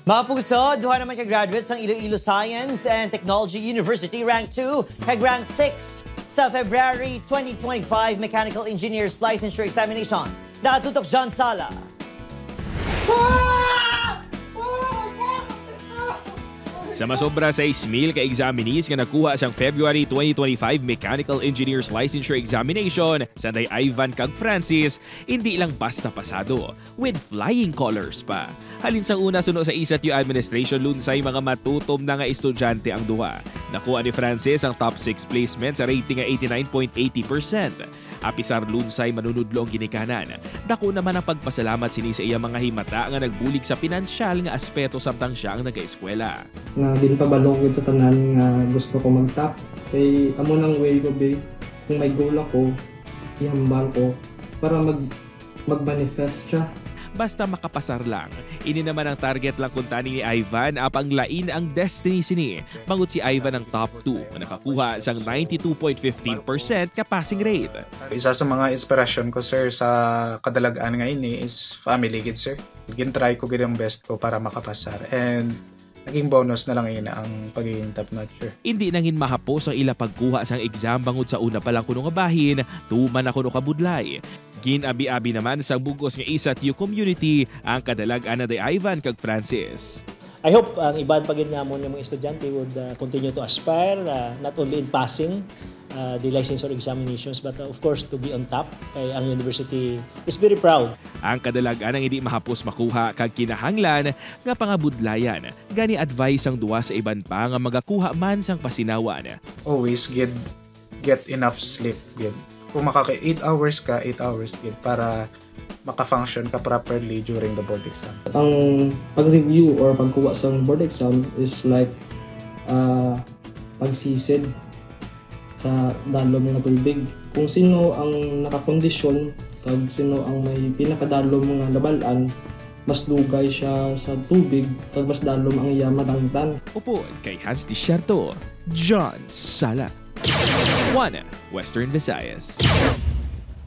Mga puso, duha naman ka-graduates ng Iloilo Science and Technology University Rank 2 kag Rank 6 sa February 2025 Mechanical Engineers Licensure Examination. Nakatutok John Sala. Sa masobra 6,000 ka-examinees nga nakuha sang February 2025 Mechanical Engineers Licensure Examination sa Day Ivan kag Francis, hindi lang basta pasado, with flying colors pa. Halin sang una suno sa ISATU Administration lunsay mga matutom na nga estudyante ang duha. Nakuha ni Francis ang top 6 placement sa rating nga 89.80%. Apisar lunsay manunudlo ang ginikanan. Dako naman ang pagpasalamat sini sa iya mga himata nga nagbulig sa pinansyal nga aspeto samtang siya ang nag-eskwela. Na din pabalong sa tanan nga gusto ko mag-top. Kay amo nang way ko be, kung may goal ako, ihambal ko para mag-manifest siya. Basta makapasar lang. Ini naman ang target lang kung tani ni Ivan apang lain ang destiny sini. Mangut si Ivan ang top 2 na nakakuha sang 92.15% ka passing rate. Isa sa mga inspirasyon ko sir sa kadalagaan nga ini is family gid sir. Gin-try ko gid ang best ko para makapasar and naging bonus na lang ina ang pagiging top notcher. Hindi nangin mahapos ang ila pagkuha sang exam bangod sa una pa lang kuno nga bahin, tuman na kuno kabudlay. Ginabi-abi naman sa bugos nga ISATU community ang kadalag-an na Day Ivan kag Francis. I hope ang iban pagin nga mo mga estudyante would continue to aspire not only in passing the licensure examinations but of course to be on top kay ang university is very proud. Ang kadalag-an ang hindi mahapos makuha kag kinahanglan nga pangabudlayan. Gani advice ang duwa sa iban pa nga magakuha man sang pasinawan. Always get enough sleep. Kung makaka 8 hours ka, 8 hours para maka-function ka properly during the board exam. Ang pag-review or pagkuha sa board exam is like pagsisid sa dalom ng tubig. Kung sino ang nakakondisyon kag sino ang may pinakadalom mga labalan, mas lugay siya sa tubig kag mas dalom ang iya matangtan. Upo kay Hans Desierto, John Sala. 1 Western Visayas.